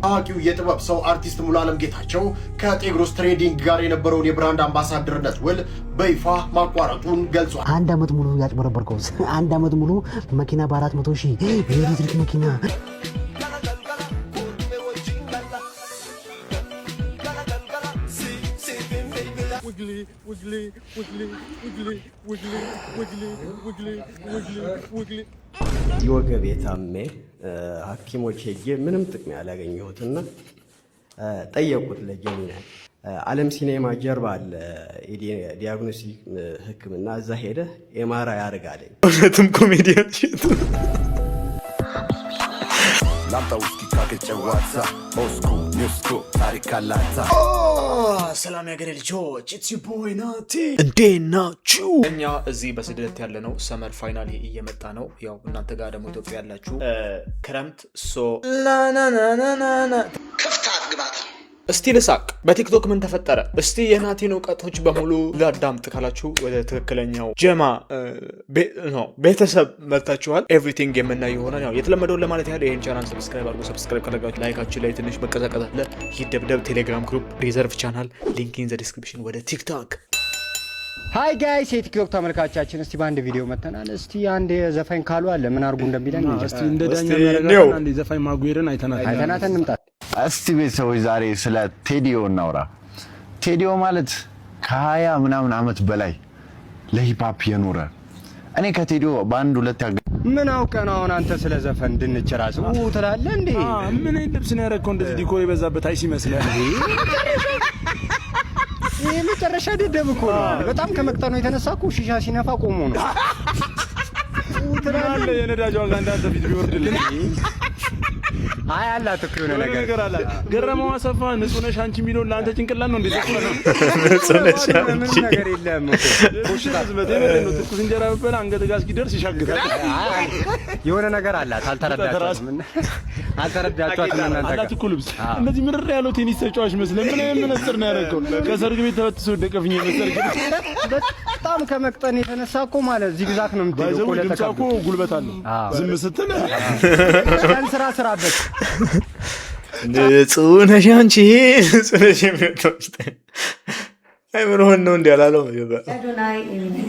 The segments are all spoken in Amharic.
አዋቂው የጥበብ ሰው አርቲስት ሙሉዓለም ጌታቸው ከጤግሮስ ትሬዲንግ ጋር የነበረውን የብራንድ አምባሳደርነት ውል በይፋ ማቋረጡን ገልጿል። አንድ አመት ሙሉ ያጭበረበርከው አንድ አመት ሙሉ መኪና በ400,000 የኤሌክትሪክ መኪና የወገብ የታሜ ሐኪሞች ሄጄ ምንም ጥቅም ያላገኘሁትና ጠየቁት ለጀሚና ዓለም ሲኔማ ጀርባ አለ ዲያግኖስቲክ ህክምና እዛ ሄደ ኤምአራ ያርጋለኝ እውነትም ኮሜዲያን ሽት ላምጣ ውስኪ ካከጨዋታ ኦስኩ ኒውስኩ ታሪክ አላታ ሰላም ያገሬ ልጆች ኢትስ ዩ ቦይ ናቲ እንዴት ናችሁ? እኛ እዚህ በስደት ያለነው ሰመር ፋይናሊ እየመጣ ነው። ያው እናንተ ጋር ደግሞ ኢትዮጵያ ያላችሁ ክረምት ሶ ላናናናና ክፍታት ግባት እስቲ ልሳቅ በቲክቶክ ምን ተፈጠረ? እስቲ የናቲን እውቀቶች በሙሉ ላዳምጥ ካላችሁ ወደ ትክክለኛው ጀማ ቤተሰብ መጥታችኋል። ኤቭሪቲንግ የምናይ ይሆናል። ያው የተለመደውን ለማለት ያህል ይሄን ቻናል ሰብስክራይብ አድርጉ። ሰብስክራይብ ካደረጋችሁ ላይካችን ላይ ትንሽ መቀዛቀዝ አለ። ይደብደብ ቴሌግራም ግሩፕ ሪዘርቭ ቻናል ሊንክ ኢን ዘ ዲስክሪፕሽን። ወደ ቲክቶክ ሃይ ጋይስ የቲክቶክ ተመልካቾቻችን እስቲ በአንድ ቪዲዮ መተናል። እስቲ አንድ ዘፋኝ ካሉ አለ ምን አርጉ እንደሚለን እስቲ እንደዳኛ ማረጋና አንድ ዘፋኝ ማጉየርን አይተናል እንምጣ። እስቲ ቤተሰቦች ዛሬ ስለ ቴዲዮ እናውራ። ቴዲዮ ማለት ከ20 ምናምን አመት በላይ ለሂፕ የኖረ እኔ ከቴዲዮ በአንድ ሁለት ምን አውቀህ ነው አሁን አንተ ስለ ዘፈን ድንችራስ ትላለህ እንዴ? ምን ልብስ ነው ያረከው እንደዚህ ዲኮር የበዛበት አይስ ይመስላል እንዴ? ይሄ መጨረሻ ደደብ እኮ ነው። በጣም ከመቅጠኑ የተነሳ እኮ ሺሻ ሲነፋ ቆሞ ነው። ትላለህ የነዳጅ ዋጋ እንዳንተ ፊት ቢወርድልኝ አይ አላት እኮ የሆነ ነገር አላት። ገረመው አሰፋ ንጹህ ነሽ አንቺ የሚለው ለአንተ ጭንቅላት ነው እንዴ? ንጹህ ነሽ አንቺ ነገር የለም እኮ ኮሽታ ዝመቴ ነው። ትኩስ እንጀራ በበላ አንገት ጋር እስኪደርስ ይሻግታል። የሆነ ነገር አላት። አልተረዳችሁም እናንተ ጋር አላት እኮ ልብስ እንደዚህ ምርር ያለው ቴኒስ ተጫዋች መስለ ምን መነጽር ነው ያደረገው? ከሰርግ ቤት ተበጥሶ ደቀፍኝ መሰርግ በጣም ከመቅጠን የተነሳ እኮ ማለት ዚግዛክ ነው የምትለው እኮ ለተካኩ ጉልበት አለው። ዝም ስትል ስራበት ንጹህ ነሽ አንቺ ንጹህ ነሽ የሚወጣው አይ ምን ሆነ ነው እንዲያላለው አዶናይ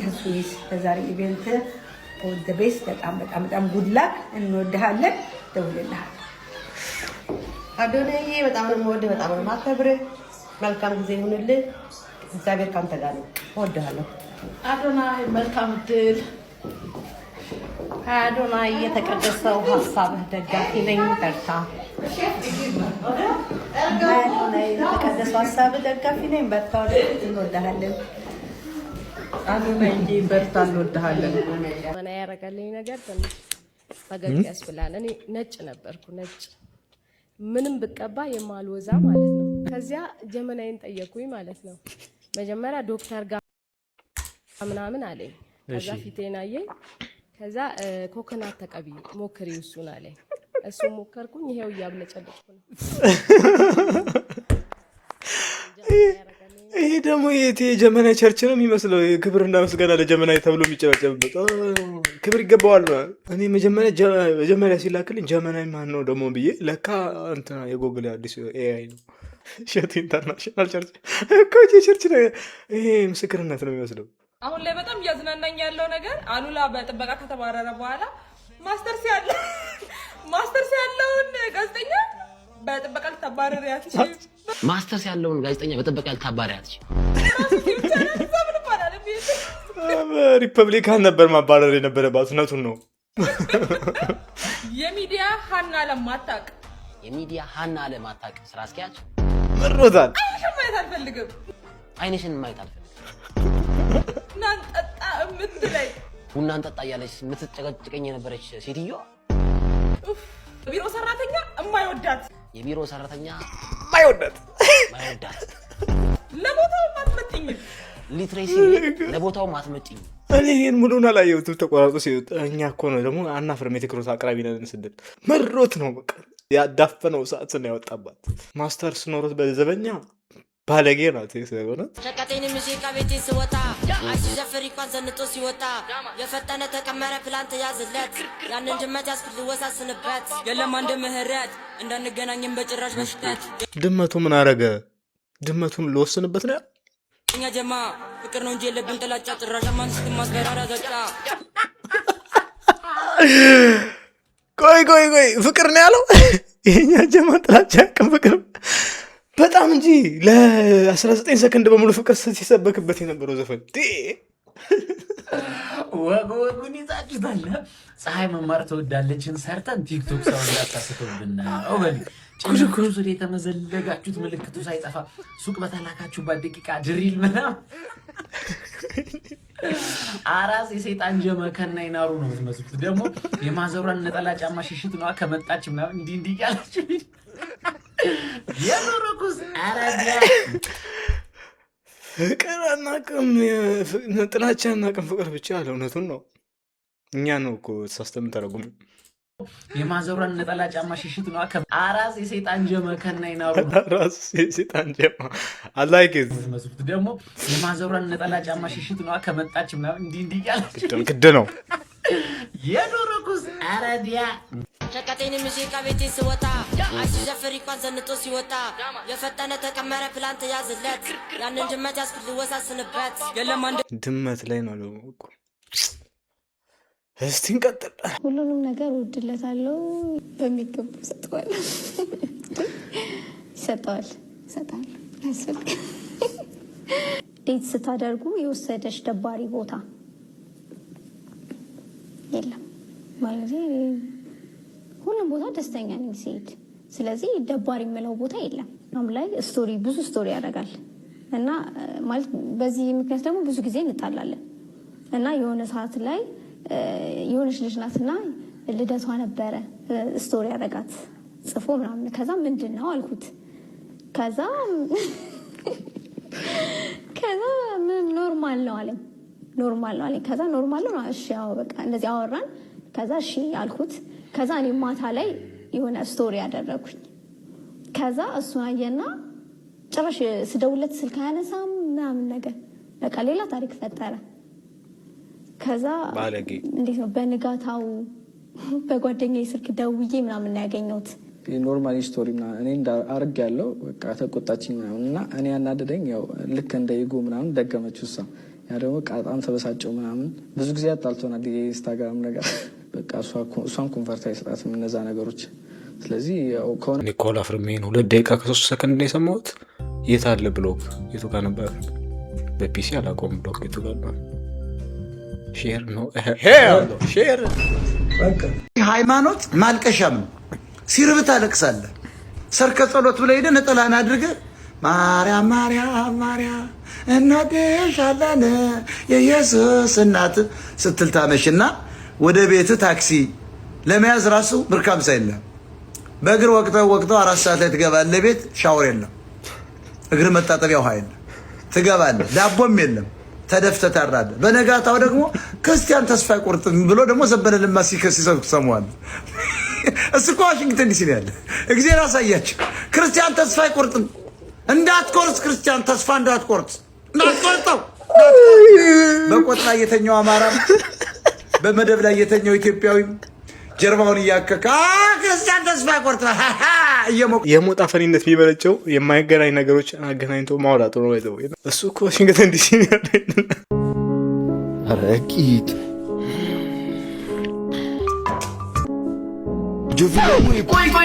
ከስዊስ በዛሬ ኢቨንት ኦል ዘ ቤስት በጣም ጉድ ላክ እንወድሃለን። ደውልልሃል አዶናይ በጣም ነው የምወድህ፣ በጣም ነው የማከብርህ። መልካም ጊዜ ይሁንልህ። እግዚአብሔር ካንተ ጋር ነው። እወድሃለሁ አዶናይ። መልካም ድል አዶናይ። የተቀደሰው ሐሳብህ ደጋፊ ነኝ። በርታ አዶናይ። የተቀደሰው ሐሳብህ ደጋፊ ነኝ። በርታ። እንወድሃለን አዶናይ። በርታ። እንወድሃለን። ማና ያረጋልኝ ነገር ትንሽ ፈገግ ያስብላል። እኔ ነጭ ነበርኩ፣ ነጭ ምንም ብቀባ የማልወዛ ማለት ነው። ከዚያ ጀመናይን ጠየቁኝ ማለት ነው። መጀመሪያ ዶክተር ጋር ምናምን አለኝ። ከዛ ፊቴን አየኝ። ከዛ ኮኮናት ተቀቢ ሞክሪው እሱን አለኝ። እሱ ሞከርኩኝ። ይሄው እያብለጨለጭኩ ነው። ይሄ ደግሞ የጀመናይ ቸርች ነው የሚመስለው። ክብርና ምስጋና ለጀመናይ ተብሎ የሚጨበጨብበት ክብር ይገባዋል። እኔ መጀመሪያ ሲላክልኝ ጀመናይ ማን ነው ደግሞ ብዬ ለካ እንትና የጎግል አዲስ ኤአይ ነው። ሸት ኢንተርናሽናል ቸርች እኮ ቸርች ነው። ይሄ ምስክርነት ነው የሚመስለው። አሁን ላይ በጣም እያዝናናኝ ያለው ነገር አሉላ በጥበቃ ከተባረረ በኋላ ማስተርስ ያለውን ጋዜጠኛ በጥበቃ ልታባረር ያትሽ ማስተርስ ያለውን ጋዜጠኛ በጥበቃ ልታባረር ያትሽ ሪፐብሊካን ነበር ማባረር የነበረባት። እውነቱን ነው። የሚዲያ ሀና ለማታቅ ስራ አስኪያጅ መሮታል። አይንሽን ማየት አልፈልግም። አይንሽን ማየት አልፈልግም። ቡናን ጠጣ የምትለኝ ቡናን ጠጣ እያለች የምትጨቀጭቀኝ የነበረች ሴትዮ ቢሮ ሰራተኛ የማይወዳት የቢሮ ሰራተኛ ማይወዳት ለቦታው ማትመጥኝ ሊትሬሲ ለቦታው ማትመጥኝ። እኔ ይሄን ሙሉን አላየሁትም። ተቆራርጦ ሲወጣ እኛ እኮ ነው ደግሞ አናፍርም። የትክሮት አቅራቢ ነን ስንል መሮት ነው በቃ ያዳፈነው ሰዓት ነው ያወጣባት። ማስተርስ ኖሮት በዘበኛ ባለጌ ናት ስለሆነ ሸቀጤን ሙዚቃ ቤቴ ስወጣ አይሲ ዘፈሪ እንኳን ዘንጦ ሲወጣ የፈጠነ ተቀመረ ፕላንት ያዝለት ያንን ድመት ያስኩት ልወሳስንበት የለም አንድ ምህረት እንዳንገናኝም በጭራሽ በሽተት ድመቱ ምን አረገ? ድመቱን ልወስንበት ነው እኛ ጀማ ፍቅር ነው እንጂ የለብን ጥላቻ ጭራሽ ማንስት ማስፈራራ ዘጫ ቆይ ፍቅር ነው ያለው የኛ ጀማ ጥላቻ ቀን ፍቅር በጣም እንጂ ለ19 ሰከንድ በሙሉ ፍቅር ሲሰበክበት የነበረው ዘፈን ወጉን ይዛችሁታል። ፀሐይ መማር ተወዳለችን ሰርተን ቲክቶክ ሰው እንዳታስከብና ኦበል ጭንኩሩ ዙሪ የተመዘለጋችሁት ምልክቱ ሳይጠፋ ሱቅ በተላካችሁበት ደቂቃ ድሪል ምናምን አራስ የሰይጣን ጀማ ከናይናሩ ነው የምትመስሉት። ደግሞ የማዘሯን ነጠላ ጫማ ሽሽት ነው ከመጣች ምናምን እንዲህ ያላችሁ የኖረኩስ አራዲያ ፍቅር አናውቅም ጥላቻ አናውቅም ፍቅር ብቻ አለ። እውነቱን ነው። እኛ ነው እኮ ተሳስተን ተረጉም የማዘሯን ነጠላ ጫማ ሽሽት ነው አራስ የሰይጣን ጀማ ከናይናሩ ነው አራስ የሰይጣን ጀማ አላይክ ደግሞ የማዘሯን ነጠላ ጫማ ሽሽት ነው ከመጣች ምናምን እንዲህ ያላችሁ ግድ ነው የኖረኩስ አራዲያ ሸቀጤን ሙዚቃ ቤቴ ስወጣ አይሲ ዘፈሪ እንኳን ዘንጦ ሲወጣ የፈጠነ ተቀመረ ፕላንት ያዝለት ያንን ድመት ያስኩት ልወሳስንበት የለም አንድ ድመት ላይ ነው እኮ። እስቲ እንቀጥል። ሁሉንም ነገር ወድለታለሁ በሚገባ ይሰጠዋል ዴት ስታደርጉ የወሰደሽ ደባሪ ቦታ የለም ማለት ሁሉም ቦታ ደስተኛ ነኝ ሲሄድ። ስለዚህ ደባሪ የምለው ቦታ የለም። ላይ ብዙ ስቶሪ ያደርጋል እና ማለት በዚህ ምክንያት ደግሞ ብዙ ጊዜ እንጣላለን እና የሆነ ሰዓት ላይ የሆነች ልጅ ናትና ልደቷ ነበረ ስቶሪ ያደርጋት ጽፎ ምናምን ከዛ ምንድነው አልኩት። ከዛ ምን ኖርማል ነው አለኝ። ከዛ ኖርማል ነው እሺ ያው በቃ እንደዚህ አወራን። ከዛ እሺ አልኩት። ከዛ እኔ ማታ ላይ የሆነ ስቶሪ ያደረኩኝ። ከዛ እሱ አየና ጭራሽ ስደውለት ስልክ አያነሳም ምናምን ነገር በቃ ሌላ ታሪክ ፈጠረ። ከዛ እንዴት ነው በንጋታው በጓደኛዬ ስልክ ደውዬ ምናምን ያገኘሁት ኖርማሊ ስቶሪ ምናምን እኔ አርግ ያለው በቃ ተቆጣችኝ ምናምን እና እኔ ያናደደኝ ያው ልክ እንደ ኢጎ ምናምን ደገመችው እሷ። ያ ደግሞ በጣም ተበሳጨው ምናምን ብዙ ጊዜ አጣልቶናል የኢንስታግራም ነገር በቃ እሷን ኮንፈርት አይሰጣትም እነዛ ነገሮች። ስለዚህ ያው ከሆነ ኒኮላ ፍርሜን 2 ደቂቃ ከ3 ሰከንድ ነው የሰማሁት። የት አለ ብሎግ? የቱ ጋር ነበር? በፒሲ አላቆም ብሎግ የቱ ጋር ነው? ሼር ነው ሼር በቃ ሃይማኖት ማልቀሻም ነው። ሲርብ ታለቅሳለህ። ሰርከ ጸሎት ብለህ ሄደህ ነጠላህን አድርገህ ማርያም ማርያም ማርያም እንወድሻለን የኢየሱስ እናት ስትል ታመሽና ወደ ቤት ታክሲ ለመያዝ ራሱ ብር 50 የለም። በእግር ወቅተው 4 ሰዓት ላይ ትገባለህ። ቤት ሻወር የለም፣ እግር መታጠቢያ ውሃ የለም። ትገባለህ፣ ዳቦም የለም፣ ተደፍተህ ታድራለህ። በነጋታው ደግሞ ክርስቲያን ተስፋ አይቆርጥም ብሎ ደግሞ ዘበነ ልማ ሲሰብክ ትሰማዋለህ። እሱ እኮ ዋሽንግተን ዲሲ ነው ያለ። እግዚአብሔር ያሳያቸው። ክርስቲያን ተስፋ አይቆርጥም። እንዳትቆርጥ ክርስቲያን ተስፋ እንዳትቆርጥ እንዳትቆርጠው። በቆጥ ላይ የተኛው አማራ በመደብ ላይ የተኛው ኢትዮጵያዊ ጀርባውን እያከካ ክርስቲያን ተስፋ ቆርጠ የሞጣ ፈኒነት የሚበለጨው የማይገናኝ ነገሮች አገናኝቶ ማውራቱ ነው። ይዘው እሱ እኮ ዋሽንግተን ዲሲ ያለ ረቂት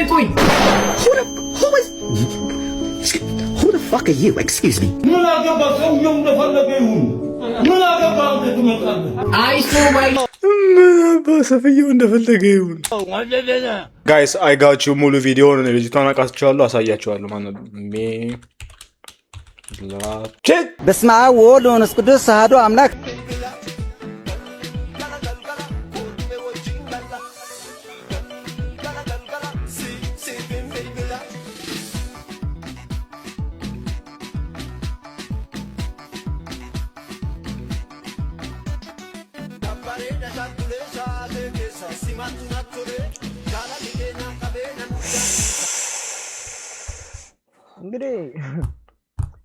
ቆይ Who the fuck are you? Excuse me. ምን አገባ ሰውየው እንደፈለገ ይሁን። ምን አገባ ሰውየው እንደፈለገ ይሁን። ጋይስ አይጋችሁ ሙሉ ቪዲዮውን ልጅቷን አውቃችኋለሁ፣ አሳያችኋለሁ። ማለት በስመ አብ ወወልድ ወመንፈስ ቅዱስ አሐዱ አምላክ። እንግዲህ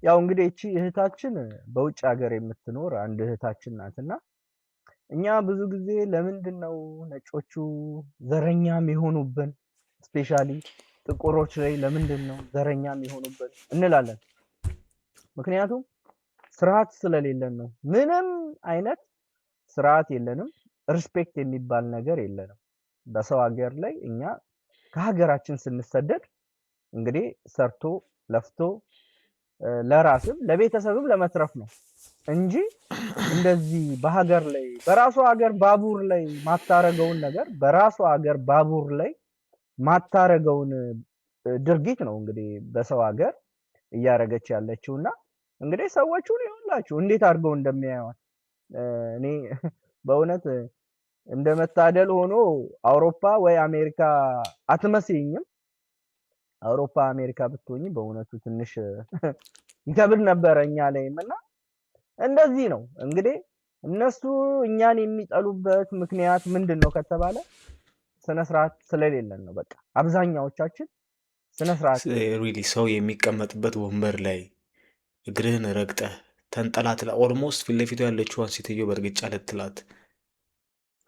ያው እንግዲህ እቺ እህታችን በውጭ ሀገር የምትኖር አንድ እህታችን ናትና እኛ ብዙ ጊዜ ለምንድነው ነጮቹ ዘረኛም የሆኑብን ስፔሻሊ ጥቁሮች ላይ ለምንድነው ዘረኛም የሆኑብን እንላለን። ምክንያቱም ስርዓት ስለሌለን ነው። ምንም አይነት ስርዓት የለንም። ሪስፔክት የሚባል ነገር የለንም። በሰው ሀገር ላይ እኛ ከሀገራችን ስንሰደድ እንግዲህ ሰርቶ ለፍቶ ለራስም ለቤተሰብም ለመትረፍ ነው እንጂ እንደዚህ በሀገር ላይ በራሱ ሀገር ባቡር ላይ ማታረገውን ነገር በራሱ ሀገር ባቡር ላይ ማታረገውን ድርጊት ነው እንግዲህ በሰው ሀገር እያረገች ያለችውና እንግዲህ ሰዎቹ ይኸውላችሁ እንዴት አድርገው እንደሚያዩት እኔ በእውነት እንደመታደል ሆኖ አውሮፓ ወይ አሜሪካ አትመስይኝም። አውሮፓ አሜሪካ ብትሆኚ በእውነቱ ትንሽ ይከብድ ነበር እኛ ላይምና እንደዚህ ነው እንግዲህ እነሱ እኛን የሚጠሉበት ምክንያት ምንድነው ከተባለ ስነ ስርዓት ስለሌለን ነው። በቃ አብዛኛዎቻችን ስነ ስርዓት ሪሊ ሰው የሚቀመጥበት ወንበር ላይ እግርህን ረግጠህ ተንጠላጥላ ኦልሞስት ፊት ለፊቱ ያለችዋን ሴትዮ በእርግጫ ልትላት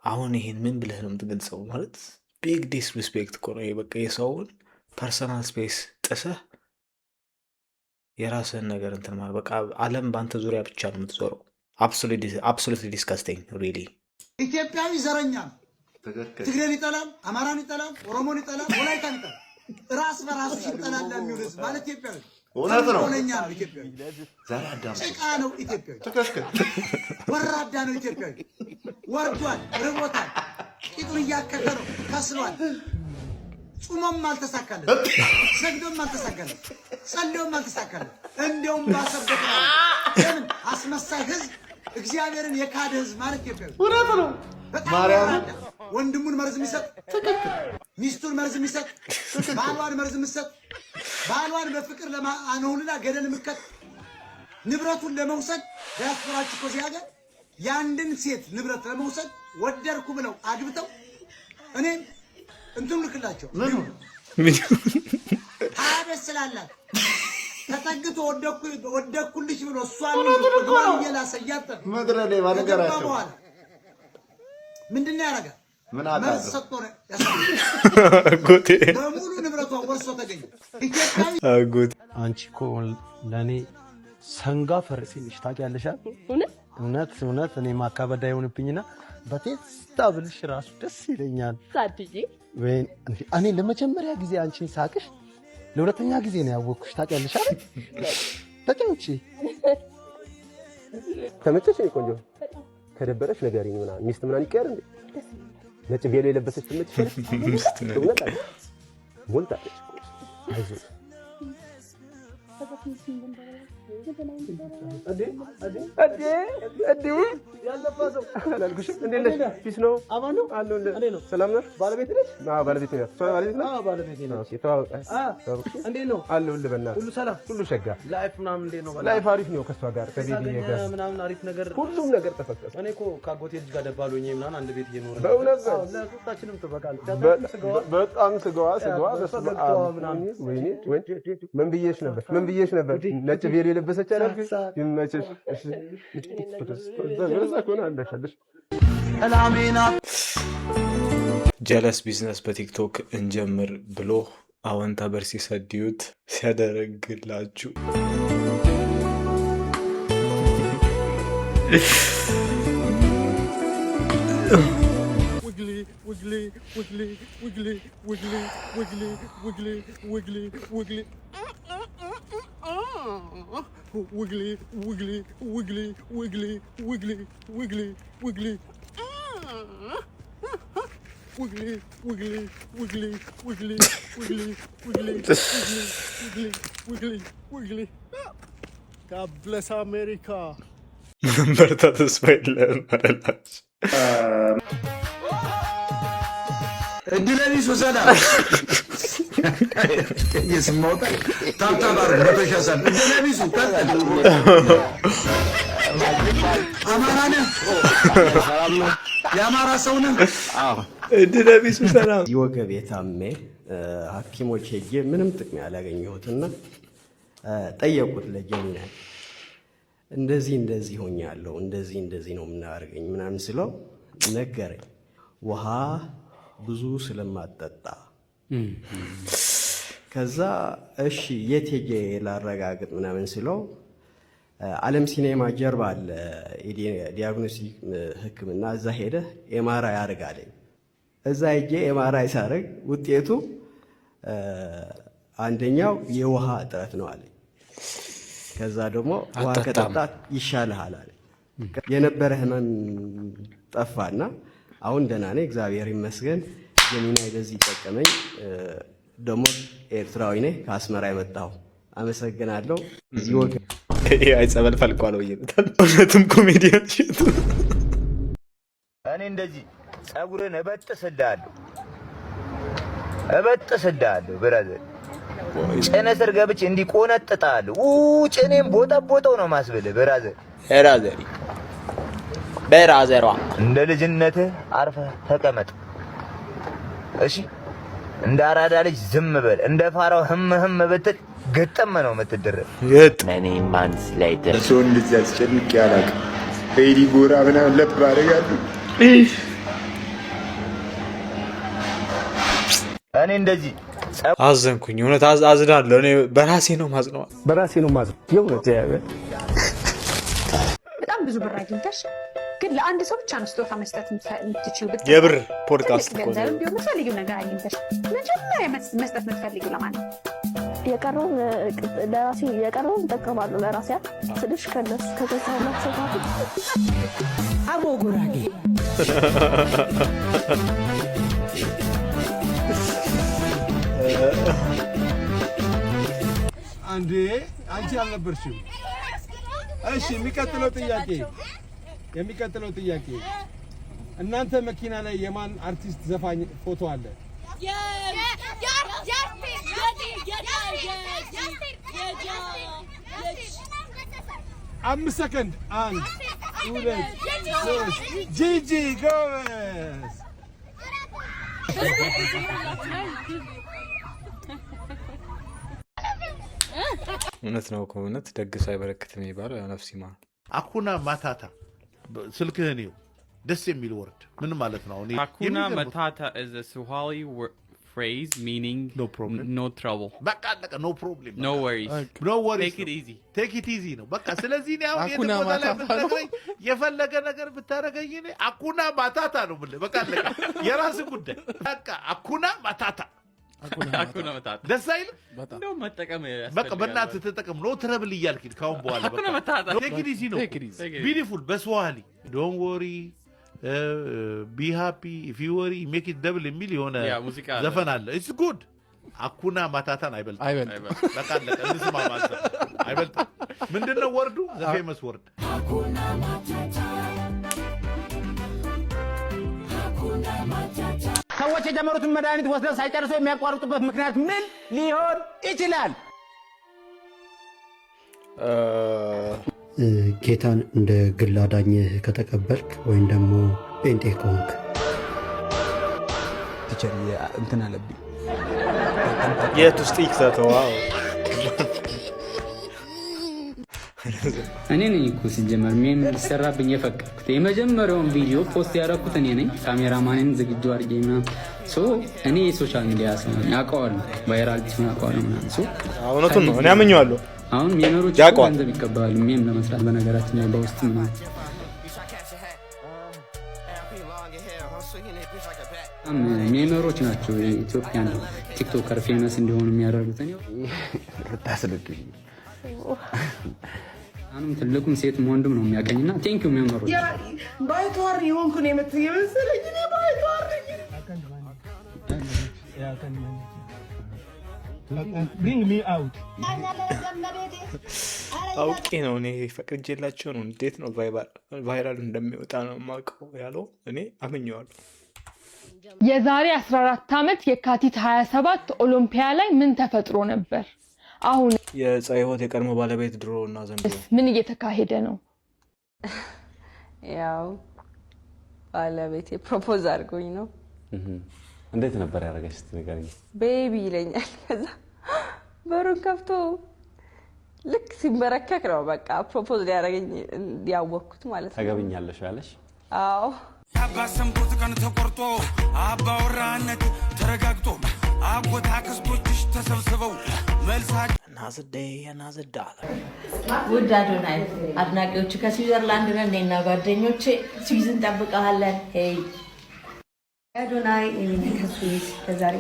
አሁን ይሄን ምን ብለህ ነው የምትገልጸው? ማለት ቢግ ዲስሪስፔክት እኮ ነው። በቃ የሰውን ፐርሰናል ስፔስ ጥሰህ የራስህን ነገር እንትን ማለት በቃ ዓለም በአንተ ዙሪያ ብቻ ነው የምትዞረው። አብሶሉትሊ ዲስካስቲንግ ሪሊ። ኢትዮጵያዊ ዘረኛ ነው። ትግሬን ይጠላል፣ አማራን ይጠላል፣ ኦሮሞን ይጠላል፣ ወላይታን ይጠላል። ራስ በራሱ ይጠላል የሚል ህዝብ ማለት ኢትዮጵያዊ እውነት ነው። ሆነኛ ነው ኢትዮጵያዊ። ጭቃ ነው ኢትዮጵያዊ። ወራዳ ነው ኢትዮጵያዊ። ወርዷል፣ ርቦታል፣ ቂጡን እያከከ ነው፣ ከስሏል። ጾሞም አልተሳካለት፣ ሰግዶም አልተሳካለት፣ ጸልዮም አልተሳካለት። እንደውም ባሰበት ነው። ለምን አስመሳይ ህዝብ እግዚአብሔርን የካደ ህዝብ ማለት ኢትዮጵያዊ። እውነት ነው። ማርያም ወንድሙን መርዝ የሚሰጥ ሚስቱን መርዝ የሚሰጥ ባሏን መርዝ የሚሰጥ ባሏን በፍቅር ለማኖልና ገደል ምከት ንብረቱን ለመውሰድ ዲያስፖራችሁ እኮ ሲያገር ያንድን ሴት ንብረት ለመውሰድ ወደርኩ ብለው አግብተው እኔም እንትን ልክላቸው አቤት ስላላት ተጠግቶ ወደኩልሽ ብሎ እሷን እየላሰያተ ምድረ ላይ ባነገራቸው ምንድነው ያደረገ? ምን አጣው? ሰጥቶ ነው አጎቴ በሙሉ ንብረቷ ወርሶ ተገኘ። አጎቴ አንቺ እኮ ለኔ ሰንጋ ፈረሴ ነሽ ታውቂያለሽ? እውነት እኔ ማካበዳ ይሆንብኝና በቴስታ ብልሽ ራሱ ደስ ይለኛል። ሳትጂ እኔ ለመጀመሪያ ጊዜ አንቺን ሳቅሽ ለሁለተኛ ጊዜ ነው ያወቅኩሽ ታውቂያለሽ አይደል? ተጨውጪ ተመቸሽ ቆንጆ ከደበረሽ ንገሪኝ። ምናምን ሚስት ምናምን ይቀር እንዴ? ነጭ ቤሎ የለበሰች ትመችሽ? ሚስት ነው ሞልታለች። አይዞህ ያለፋሰው አላልኩሽም? እንዴት ነሽ? ፒስ ነው አማኑ አለው እንዴ ነው? ሰላም ነሽ? ባለቤት ነሽ? ባለቤት ነሽ? ባለቤት ነሽ? ባለቤት ነሽ። እሺ ተዋውቀሽ እንዴት ነው? አለው ልበና ሁሉ ሰላም ሁሉ ሸጋ ላይፍ ምናምን እንዴት ነው? ላይፍ አሪፍ ነው። ከሷ ጋር ከቤቢ ጋር ምናምን አሪፍ ነገር ሁሉም ነገር ተፈቀደ። እኔ እኮ ካጎቴ ልጅ ጋር ደባሎኝ ምናምን አንድ ቤት እየኖረ በእውነት ለሶስታችንም ትበቃል። በጣም ስጋዋ ምናምን ወይኔ ምን ብዬሽ ነበር? ነጭ ቤሎ የለበሰች አይደል? ይመችሽ። እሺ ጀለስ ቢዝነስ በቲክቶክ እንጀምር ብሎ አወንታ በርሲ ሰዲዩት ሲያደረግላችሁ God bless America. በርታ ተስፋ የለም አላችሁ። እድለቢስ ወሰዳ የስማውታ ታብታባር በተሻሳል እድለቢሱ አማራ ነህ? የአማራ ሰው ነህ? እድለቢሱ የወገቤ ታሜ ሐኪሞች ሄጄ ምንም ጥቅም ያላገኘሁትና ጠየቁት ለጀሚናይ እንደዚህ ሆኛለሁ እንደዚህ ነው የምናደርገኝ ምናምን ስለው ነገረኝ ውሃ ብዙ ስለማጠጣ ከዛ እሺ የት ሄጄ ላረጋግጥ ምናምን ስለው ዓለም ሲኔማ ጀርባ አለ ዲያግኖስቲክ ህክምና እዛ ሄደ ኤምአርአይ አድርጋለኝ እዛ ሄጄ ኤምአርአይ ሳደርግ ውጤቱ አንደኛው የውሃ እጥረት ነው አለኝ ከዛ ደግሞ ውሃ ከጠጣት ይሻልሃል አለኝ የነበረ ህመም ጠፋና አሁን ደህና ነኝ እግዚአብሔር ይመስገን ጀሚናይ ለዚህ ጠቀመኝ ደግሞ ኤርትራዊ ነኝ ከአስመራ የመጣሁ አመሰግናለሁ እዚህ ወገ አይ ጸበል ፈልቋል ወይ እውነትም ኮሜዲያን ሽቱ እኔ እንደዚህ ጸጉርን እበጥስልሃለሁ ብራዘር ጭነ ስር ገብቼ እንዲቆነጥጣለሁ ጭኔም ቦጠቦጠው ነው ማስብል ብራዘሯ እንደ ልጅነትህ አርፈህ ተቀመጥ እሺ እንደ አራዳ ልጅ ዝም በል እንደ ፋራው ህም ብትል ግጥም ነው የምትደረግ many months later ሰው እንደዚህ አስጨንቄ አላውቅም ሬዲ ጎራ ምናምን ለብ አደርጋለሁ እኔ እንደዚህ አዘንኩኝ እውነት አዝናለሁ እኔ በራሴ ነው ማዝነው የእውነት በጣም ብዙ ብር አግኝተሽ ግን ለአንድ ሰው ብቻ ነው ስጦታ መስጠት የምትችይው የብር ፖድካስት እኮ ነው የምትፈልጊው ነገር አግኝተሽ መጀመሪያ መስጠት የምትፈልጊው ለማን ነው የቀረውን ለራሴ የቀረውን እጠቀማለሁ ለራሴ ትንሽ ከነሱ ከገዛሁላት ሰው ጋር አቦ ጉራጌ አንዴ አንቺ አልነበርሽም እሺ የሚቀጥለው ጥያቄ እናንተ መኪና ላይ የማን አርቲስት ዘፋኝ ፎቶ አለ 5 ሰከንድ 1 2 3 ጂጂ ጎበዝ እውነት ነው ከእውነት ደግስ አይበረክትም የሚባለው ነፍስ ይማር አኩና ማታታ ስልክህን ይው ደስ የሚል ወርድ ምን ማለት ነው አኩና ማታታ is a Swahili phrase meaning no trouble በቃ አለቀ no problem no worries take it easy ነው በቃ ስለዚህ ነው አሁን የፈለገ ነገር ብታረገኝ አኩና ማታታ ነው ብለ በቃ አለቀ የራስ ጉዳይ በቃ አኩና ማታታ ደስ አይል ነው መጠቀም በቃ በእናትህ ተጠቀም ነው ትረብል እያልክ ካሁን በኋላ በቃ take it easy ነው beautiful በስዋሂሊ don't worry be happy if you worry make it double የሚል የሆነ ዘፈን አለ it's good አኩና ማታታን አይበልጥ በቃ አለቀ እንስማ ማለት አይበልጥ ምንድነው ወርዱ the famous word አኩና ማታታ ሰዎች የጀመሩትን መድኃኒት ወስደው ሳይጨርሱ የሚያቋርጡበት ምክንያት ምን ሊሆን ይችላል? ጌታን እንደ ግል አዳኝህ ከተቀበልክ ወይም ደግሞ ጴንጤ ከሆንክ ቲቸር እንትን አለብኝ የት ውስጥ ይክተተዋው እኔ ነኝ እኮ ሲጀመር ምን ሊሰራብኝ የፈቀድኩት የመጀመሪያውን ቪዲዮ ፖስት ያደረኩት እኔ ነኝ ካሜራማንን ዝግጁ አድርጌና እኔ የሶሻል ሚዲያ ሰው ነኝ አውቀዋለሁ ቫይራል ቲዩን አውቀዋለሁ ምናምን እውነቱን ነው እኔ አምኜዋለሁ አሁን ሜመሮች ገንዘብ ይቀበላሉ ሜም ለመስራት በነገራችን ላይ በውስጥ ምናምን ሜመሮች ናቸው ኢትዮጵያን ቲክቶከር ፌመስ እንዲሆኑ የሚያደርጉት እኔ ታስልጡኝ አሁን ትልቁም ሴትም ወንድም ነው የሚያቀኝና ቴንክ ዩ ሜመሮች ባይቷር ይሆንኩ ነው የምትመስለኝ እኔ ባይቷር bring me out አውቄ ነው እኔ ፈቅጄላቸው ነው እንዴት ነው ቫይራል እንደሚወጣ ነው ማውቀው ያለው እኔ አምኜዋለሁ የዛሬ 14 ዓመት የካቲት 27 ኦሎምፒያ ላይ ምን ተፈጥሮ ነበር አሁን የፀሐይ ህይወት የቀድሞ ባለቤት ድሮ እና ዘንድሮ ምን እየተካሄደ ነው ያው ባለቤቴ ፕሮፖዝ አድርጎኝ ነው እንዴት ነበር ያረጋሽ ትነገረኝ ቤቢ ይለኛል ከዛ በሩን ከፍቶ ልክ ሲመረከክ ነው በቃ ፕሮፖዝ ሊያደርገኝ ያወቅኩት ማለት ነው። ታገብኛለሽ ያለሽ? አዎ ያባሰምኩት ቀን ተቆርጦ አባወራነት ተረጋግጦ አጎታ ከስቶችሽ ተሰብስበው መልሳቸው another dollar ውድ አዶናይ አድናቂዎች ከስዊዘርላንድ ነን እና ጓደኞቼ ስዊዝን ጠብቀዋለን። ሄይ አዶናይ እኔ ከስዊዝ ከዛሬ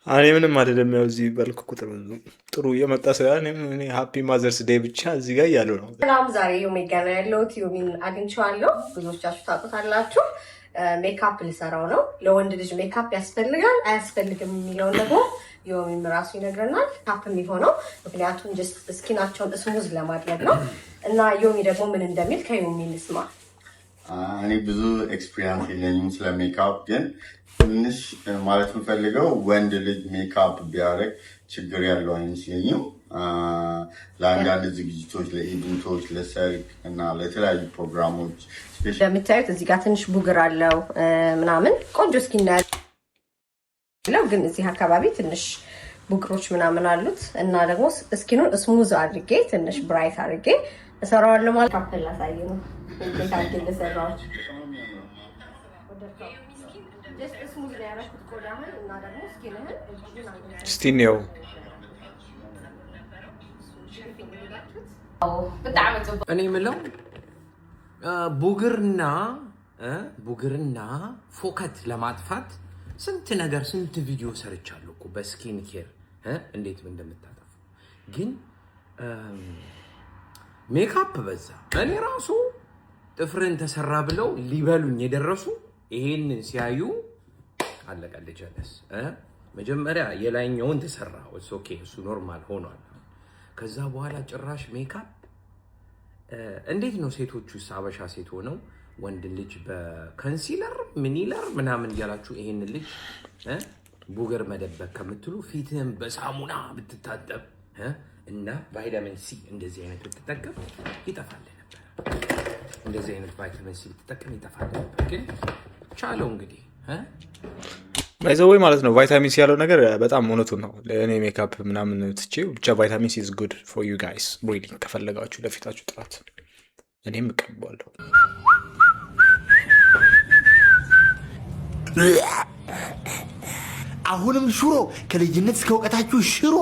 እኔ ምንም አይደለም። ያው እዚህ ባልኩ ቁጥር ጥሩ የመጣ ሰው እኔ ሃፒ ማዘርስ ዴይ ብቻ እዚህ ጋር ያለው ነው። ሰላም፣ ዛሬ ዮሚ ጋር ያለሁት ዮሚን አግኝቼዋለሁ። ብዙዎቻችሁ ታውቁታላችሁ። ሜካፕ ልሰራው ነው። ለወንድ ልጅ ሜካፕ ያስፈልጋል አያስፈልግም የሚለውን ነገር ዮሚም ራሱ ይነግረናል። ካፕ የሚሆነው ምክንያቱም ጀስት ስኪናቸውን ስሙዝ ለማድረግ ነው እና ዮሚ ደግሞ ምን እንደሚል ከዮሚ እንስማ። እኔ ብዙ ኤክስፒሪየንስ የለኝም ስለ ሜካፕ፣ ግን ትንሽ ማለት የምፈልገው ወንድ ልጅ ሜካፕ ቢያደርግ ችግር ያለው አይመስለኝም። ለአንዳንድ ዝግጅቶች፣ ለኢቨንቶች፣ ለሰርግ እና ለተለያዩ ፕሮግራሞች እንደምታዩት እዚህ ጋር ትንሽ ቡግር አለው ምናምን ቆንጆ ስኪን ያለው፣ ግን እዚህ አካባቢ ትንሽ ቡግሮች ምናምን አሉት እና ደግሞ ስኪኑን ስሙዝ አድርጌ ትንሽ ብራይት አድርጌ እሰራዋለሁ ማለት ካፕል ላሳይ ነው። እንዴት አድርጌ ልሰራው ስቲኒዮ እኔ የምለው ቡግርና ፎከት ለማጥፋት ስንት ነገር ስንት ቪዲዮ ሰርቻለሁ እኮ በስኪን ኬር እንዴት እንደምታጠፉ። ግን ሜካፕ በዛ። እኔ ራሱ ጥፍርን ተሰራ ብለው ሊበሉኝ የደረሱ ይሄንን ሲያዩ አለቀልኝ ጀለስ። መጀመሪያ የላይኛውን ተሰራ ኦኬ፣ እሱ ኖርማል ሆኗል። ከዛ በኋላ ጭራሽ ሜካፕ እንዴት ነው ሴቶቹስ አበሻ ሴት ሆነው ወንድ ልጅ በኮንሲለር ሚኒለር ምናምን እያላችሁ ይሄን ልጅ ቡገር መደበቅ ከምትሉ ፊትህን በሳሙና ብትታጠብ እና ቫይታሚን ሲ እንደዚህ አይነት ብትጠቀም ይጠፋል ነበር። እንደዚህ አይነት ቫይታሚን ሲ ብትጠቀም ይጠፋል ነበር። ግን ቻለው እንግዲህ ባይዘወይ ማለት ነው። ቫይታሚን ሲ ያለው ነገር በጣም እውነቱን ነው። ለእኔ ሜካፕ ምናምን ትቼው ብቻ ቫይታሚን ሲ ኢዝ ጉድ ፎር ዩ ጋይስ ሪሊ። ከፈለጋችሁ ለፊታችሁ ጥራት እኔም እቀበዋለሁ። አሁንም ሽሮ ከልጅነት እስከ እውቀታችሁ ሽሮ።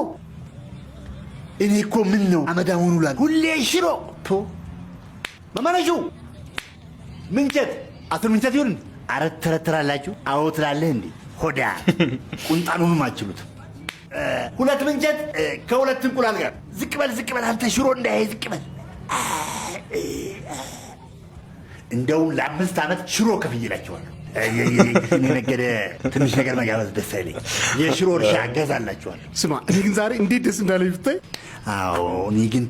እኔ እኮ ምን ነው አመዳሙን ውላል ሁሌ ሽሮ መማነሹ ምንጨት አስር ምንጨት ይሁን አረት ተረትራላችሁ። አዎ ትላለህ እንዴ ሆዳ ቁንጣኑንም አችሉት። ሁለት ምንጨት ከሁለት እንቁላል ጋር ዝቅ በል አንተ ሽሮ እንዳይ ዝቅ በል። እንደውም ለ5 ዓመት ሽሮ ከፍዬላችኋለሁ። እኔ ነገደ ትንሽ ነገር መጋበዝ ደስ አይለኝ። የሽሮ እርሻ እገዛላችኋለሁ። ስማ እኔ ግን ዛሬ እንዴት ደስ እንዳለኝ ብታይ። አዎ እኔ ግን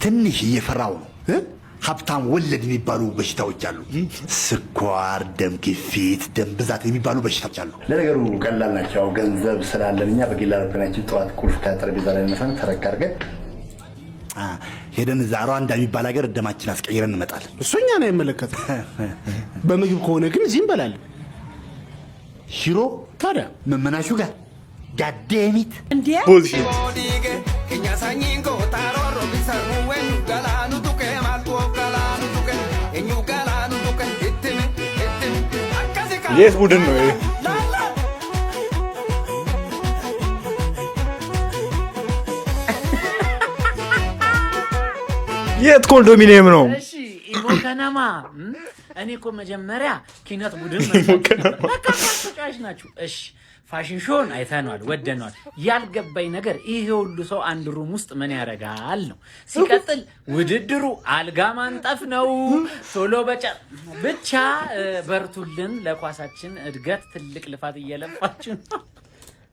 ትንሽ እየፈራው ነው። ሀብታም ወለድ የሚባሉ በሽታዎች አሉ። ስኳር፣ ደም ግፊት፣ ደም ብዛት የሚባሉ በሽታዎች አሉ። ለነገሩ ቀላል ናቸው። ገንዘብ ስላለን እኛ በግል አውሮፕላናችን ጠዋት ቁልፍ ከጠረጴዛ ላይ ነሳን ተረጋርገን ሄደን እዛ ሩዋንዳ የሚባል ሀገር ደማችን አስቀይረን እንመጣለን። እሱ እኛን አይመለከትም። በምግብ ከሆነ ግን እዚህ እንበላለን። ሽሮ ታዲያ መመናሹ ጋር ጋዴሚት እንዴ ቡልሺት የት ቡድን ነው ይሄ? የት ኮንዶሚኒየም ነው? እሺ ኢሞ ከነማ እኔ እኮ መጀመሪያ ኪነት ቡድን ተጫዋች ናችሁ። እሺ ፋሽን ሾን አይተነዋል፣ ወደነዋል። ያልገባኝ ነገር ይሄ ሁሉ ሰው አንድ ሩም ውስጥ ምን ያደርጋል ነው። ሲቀጥል ውድድሩ አልጋ ማንጠፍ ነው። ቶሎ ብቻ በርቱልን። ለኳሳችን እድገት ትልቅ ልፋት እየለፋችሁ ነው።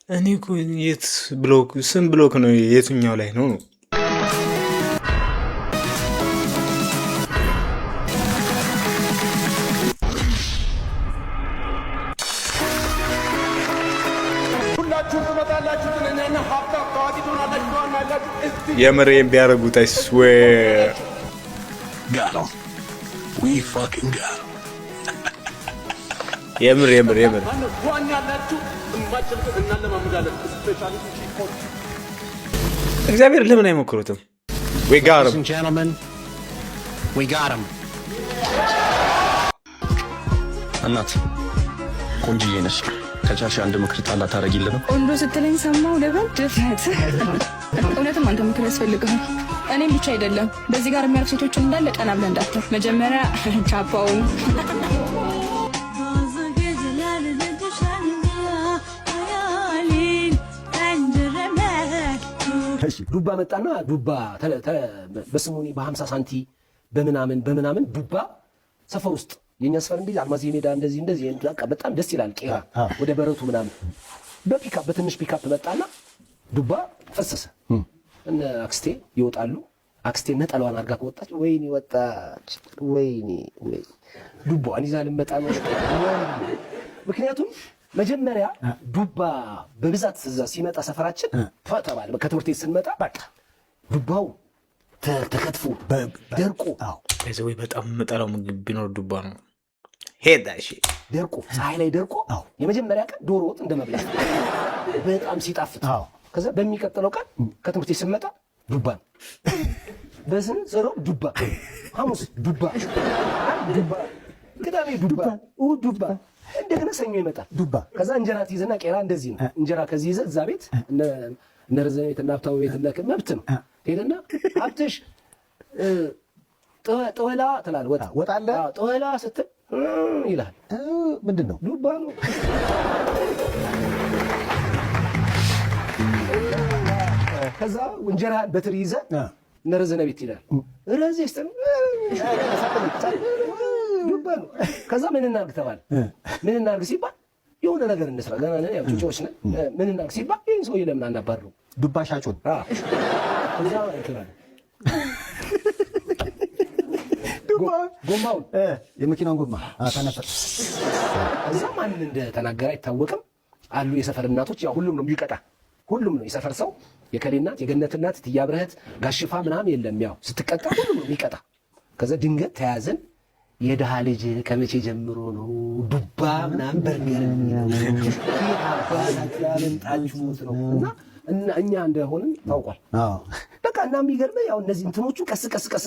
እኔ እኮ የት ብሎክ ስም ብሎክ ነው የቱኛው ላይ ነው? የምሬን ቢያደርጉት I swear የምር ዋን ያላችሁ እንማጭልት እናለማምዳለን ስፔሻሊቲ ኮድ እግዚአብሔር ለምን አይሞክሩትም? we got him gentlemen we got him እናት ቆንጆዬ ነሽ ከቻልሽ አንድ ምክር ጣል ታረጊልን ቆንጆ ስትለኝ ሰማው ለምን ድፍረት እውነትም አንተ ምክር ያስፈልጋል እኔም ብቻ አይደለም በዚህ ጋር የሚያርፉ ሴቶች እንዳለ ቀና ብለን እንዳትል መጀመሪያ ቻፓውን ዱባ መጣና ዱባ በስሙኒ በ50 ሳንቲ በምናምን ዱባ ሰፈር ውስጥ የኛ ሰፈር እንደዚህ አልማዝ ሜዳ እንደዚህ በቃ በጣም ደስ ይላል ቄራ ወደ በረቱ ምናምን በፒካፕ በትንሽ ፒካፕ መጣና ዱባ ፈሰሰ እነ አክስቴ ይወጣሉ አክስቴ ነጠላዋን አርጋ ከወጣች ወይኔ ወጣች ወይኔ ዱባዋን ይዛ ልመጣ ነው ምክንያቱም መጀመሪያ ዱባ በብዛት ሲመጣ ሰፈራችን ተባለ ከትምህርት ቤት ስንመጣ በቃ ዱባው ተከትፎ ደርቆ እዚህ ወይ በጣም መጠራው ምግብ ቢኖር ዱባ ነው ሄዳሽ ደርቆ ፀሐይ ላይ ደርቆ የመጀመሪያ ቀን ዶሮ ወጥ እንደመብላት በጣም ሲጣፍጥ ከዛ በሚቀጥለው ቀን ከትምህርት ቤት ስንመጣ ዱባ በስን ዘሮ ዱባ ሐሙስ ዱባ ቅዳሜ ዱባ እንደገና ሰኞ ይመጣል ዱባ ከዛ እንጀራ ትይዝና ቄራ እንደዚህ ነው እንጀራ ከዚህ ይዘህ እዛ ቤት እነርዘ ቤት እና ሀብታው ቤት እና መብት ነው ሄደና ሀብትሽ ጠወላ ትላለህ ወጣለ ጠወላ ስትል ይላል ምንድን ነው ዱባ ነው ከዛ እንጀራ በትሪ ይዘህ እነርዘ ቤት ይላል ረዚህ ስትል ዱባ ነው ከዛ ምን እናድርግ ተባለ ምን እናድርግ ሲባል የሆነ ነገር እንስራ ገና ነን ያው ጩጮች ነን ምን እናድርግ ሲባል ይሄን ሰውዬ ለምን አናባረው ዱባ ሻጩን ከዛ እንትን ጎማውን የመኪናውን ጎማ ተነፈስ እዛ ማን እንደተናገረ አይታወቅም አሉ የሰፈር እናቶች ያው ሁሉም ነው የሚቀጣ ሁሉም ነው የሰፈር ሰው የከሌ እናት የገነት እናት ትያብረህት ጋሽፋ ምናምን የለም ያው ስትቀጣ ሁሉም ነው የሚቀጣ ከዛ ድንገት ተያዘን የደሃ ልጅ ከመቼ ጀምሮ ነው ዱባ ምናምን በርገር እና እኛ እንደሆንን ታውቋል በቃ እና የሚገርመው ያው እነዚህ እንትኖቹ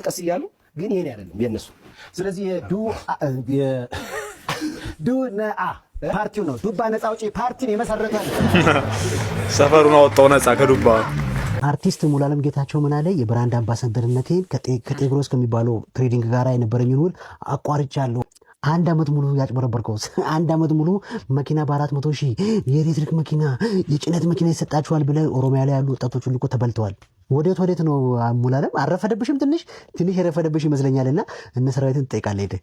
ቀስ እያሉ ግን ይሄን አይደለም የነሱ ስለዚህ ዱነአ ፓርቲው ነው ዱባ ነፃ አውጪ ፓርቲን የመሰረታል ሰፈሩን አወጣው ነፃ ከዱባ አርቲስት ሙሉዓለም ጌታቸው ምን አለ የብራንድ አምባሳደርነቴን ከጤግሮስ ከሚባለው ትሬዲንግ ጋር የነበረኝን ውል አቋርጫለሁ አንድ አመት ሙሉ ያጭበረበርከው አንድ አመት ሙሉ መኪና በ400,000 የኤሌክትሪክ መኪና የጭነት መኪና ይሰጣቸዋል ብለ ኦሮሚያ ላይ ያሉ ወጣቶች ሁሉ እኮ ተበልተዋል ወዴት ነው ሙሉዓለም አረፈደብሽም ትንሽ የረፈደብሽ ይመስለኛልና እነ ሰራዊትን ትጠይቃለህ ሄደ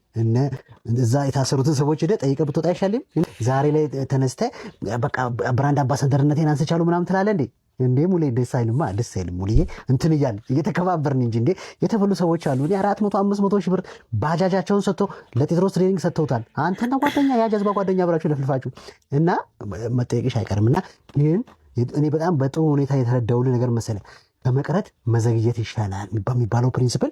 እዛ የታሰሩትን ሰዎች ሄደ ጠይቀህ ብትወጣ አይሻልም ዛሬ ላይ ተነስተ በቃ ብራንድ አምባሳደርነቴን አንስቻለሁ ምናምን ትላለህ እንዴ ሙሌ ደስ አይልም ሙሌ እንትን እየተከባበርን እንጂ እንዴ የተፈሉ ሰዎች አሉ 400-500 ሺህ ብር ባጃጃቸውን ሰጥተው ለቴድሮስ ትሬኒንግ ሰጥተውታል አንተና ጓደኛ ያጃዝባ ጓደኛ ብራችሁ ለፍልፋችሁ እና መጠየቅሽ አይቀርምና ግን እኔ በጣም በጥሩ ሁኔታ የተረዳው ነገር መሰለ በመቅረት መዘግየት ይሻላል በሚባለው ፕሪንሲፕል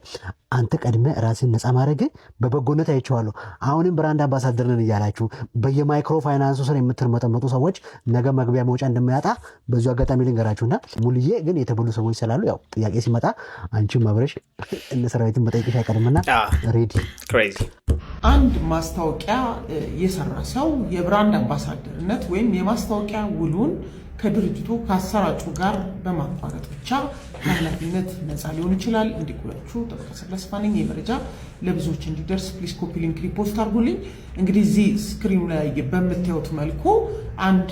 አንተ ቀድመ ራስን ነፃ ማድረግ በበጎነት አይቼዋለሁ አሁንም ብራንድ አምባሳደር ነን እያላችሁ በየማይክሮ ፋይናንሱ ስር የምትመጠመጡ ሰዎች ነገ መግቢያ መውጫ እንደማያጣ በዚሁ አጋጣሚ ልንገራችሁና ሙሉዬ ግን የተበሉ ሰዎች ስላሉ ያው ጥያቄ ሲመጣ አንቺም አብረሽ እነ ሰራዊትን መጠየቅሽ አይቀርምና ሬዲ ክሬዚ አንድ ማስታወቂያ የሰራ ሰው የብራንድ አምባሳደርነት ወይም የማስታወቂያ ውሉን ከድርጅቱ ካሰራጩ ጋር በማቋረጥ ብቻ ኃላፊነት ነፃ ሊሆን ይችላል። እንዲቆያችሁ ጠበቃ ስለስፋነኝ የመረጃ ለብዙዎች እንዲደርስ ፕሊስ ኮፒ ሊንክ ሪፖስት አድርጉልኝ። እንግዲህ እዚህ ስክሪኑ ላይ በምታዩት መልኩ አንድ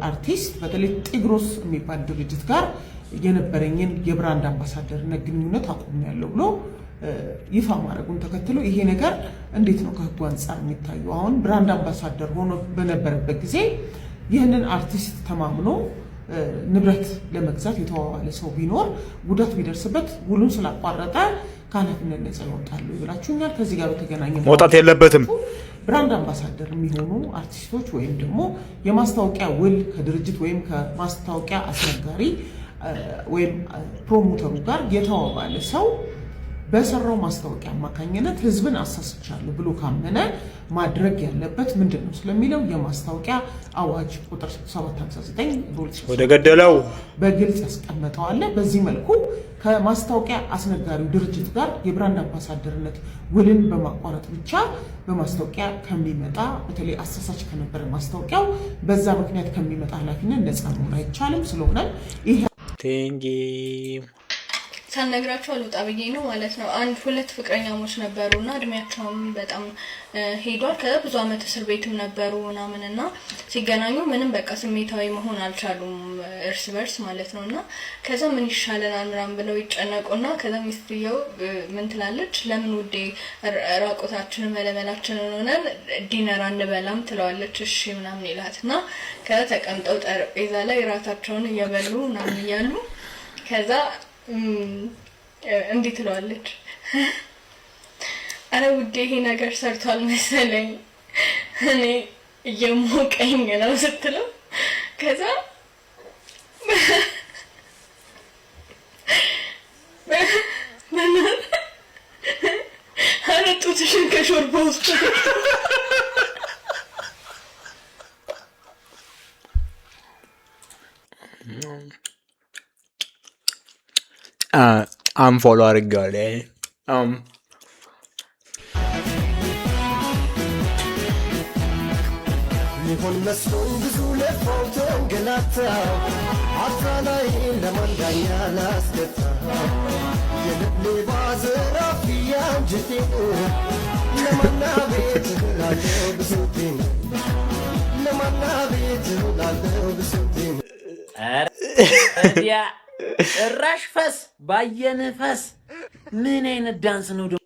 አርቲስት በተለይ ጤግሮስ የሚባል ድርጅት ጋር የነበረኝን የብራንድ አምባሳደርነት ግንኙነት አቁሜያለሁ ብሎ ይፋ ማድረጉን ተከትሎ ይሄ ነገር እንዴት ነው ከህጉ አንጻር የሚታየው? አሁን ብራንድ አምባሳደር ሆኖ በነበረበት ጊዜ ይህንን አርቲስት ተማምኖ ንብረት ለመግዛት የተዋዋለ ሰው ቢኖር ጉዳት ቢደርስበት ውሉን ስላቋረጠ ከኃላፊነት ነፃ ይወጣሉ ይላችሁኛል። ከዚህ ጋር በተገናኘ መውጣት የለበትም። ብራንድ አምባሳደር የሚሆኑ አርቲስቶች ወይም ደግሞ የማስታወቂያ ውል ከድርጅት ወይም ከማስታወቂያ አስነጋሪ ወይም ፕሮሞተሩ ጋር የተዋዋለ ሰው በሰራው ማስታወቂያ አማካኝነት ህዝብን አሳስቻለሁ ብሎ ካመነ ማድረግ ያለበት ምንድነው ስለሚለው የማስታወቂያ አዋጅ ቁጥር 759 ወደ ገደለው በግልጽ ያስቀመጠው አለ። በዚህ መልኩ ከማስታወቂያ አስነጋሪው ድርጅት ጋር የብራንድ አምባሳደርነት ውልን በማቋረጥ ብቻ በማስታወቂያ ከሚመጣ በተለይ አሳሳች ከነበረ ማስታወቂያው በዛ ምክንያት ከሚመጣ ኃላፊነት ነፃ መሆን አይቻልም። ስለሆነ ይሄ ሳልነግራቸው አልወጣ ብዬ ነው ማለት ነው። አንድ ሁለት ፍቅረኛሞች ነበሩና እድሜያቸውም በጣም ሄዷል። ከብዙ አመት እስር ቤትም ነበሩ ምናምንና ሲገናኙ ምንም በቃ ስሜታዊ መሆን አልቻሉም እርስ በርስ ማለት ነውና ከዛ ምን ይሻለናል ምናምን ብለው ይጨነቁና ከዛ ሚስትየው ምን ትላለች? ለምን ውዴ ራቆታችንን መለመላችንን ሆነን ዲነር አንበላም ትለዋለች። እሺ ምናምን ይላትና ከዛ ተቀምጠው ጠረጴዛ ላይ ራታቸውን እየበሉ ምናምን እያሉ ከዛ እንዴት ትለዋለች? አረ ውዴ ይሄ ነገር ሰርቷል መሰለኝ እኔ እየሞቀኝ ነው ስትለው ከዛ አረ ጡትሽን ከሾርባ ውስጥ unfollow አድርጌዋለሁ። ሊሆን መስሎኝ ብዙ ለፋው ተንገላታው አታላይ ለማንዳኛ ላስገታ የልብ ባዘራፊ አንጀቴ ለማና ቤት ላለው ብሶቴ ለማና ቤት ላለው ብሶቴ አዲያ ራሽ ፈስ ባየነ ፈስ ምን አይነት ዳንስ ነው ደግሞ?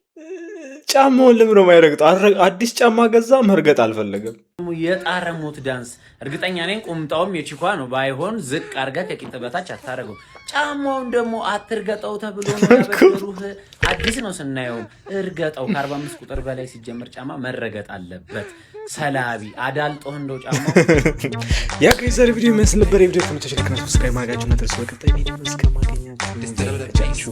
ጫማውን ለምን ነው የማይረግጠው? አዲስ ጫማ ገዛ መርገጥ አልፈለገም። የጣረሙት ዳንስ እርግጠኛ ነኝ ቁምጣውም የቺኳ ነው። ባይሆን ዝቅ አርጋ ከቂጥ በታች አታረገው። ጫማውን ደግሞ አትርገጠው ተብሎ ነው ያበደሩህ። አዲስ ነው ስናየው እርገጠው። ከ45 ቁጥር በላይ ሲጀምር ጫማ መረገጥ አለበት። ሰላቢ አዳልጦህ እንደው ጫማው ያ ከይዘር ቪዲዮ መስል ነበር። የቪዲዮ ኮሜንቶች ላይ ሰብስክራይብ ማድረጋችሁና ተስፋ ቀጣይ ቪዲዮ እስከማገኛችሁ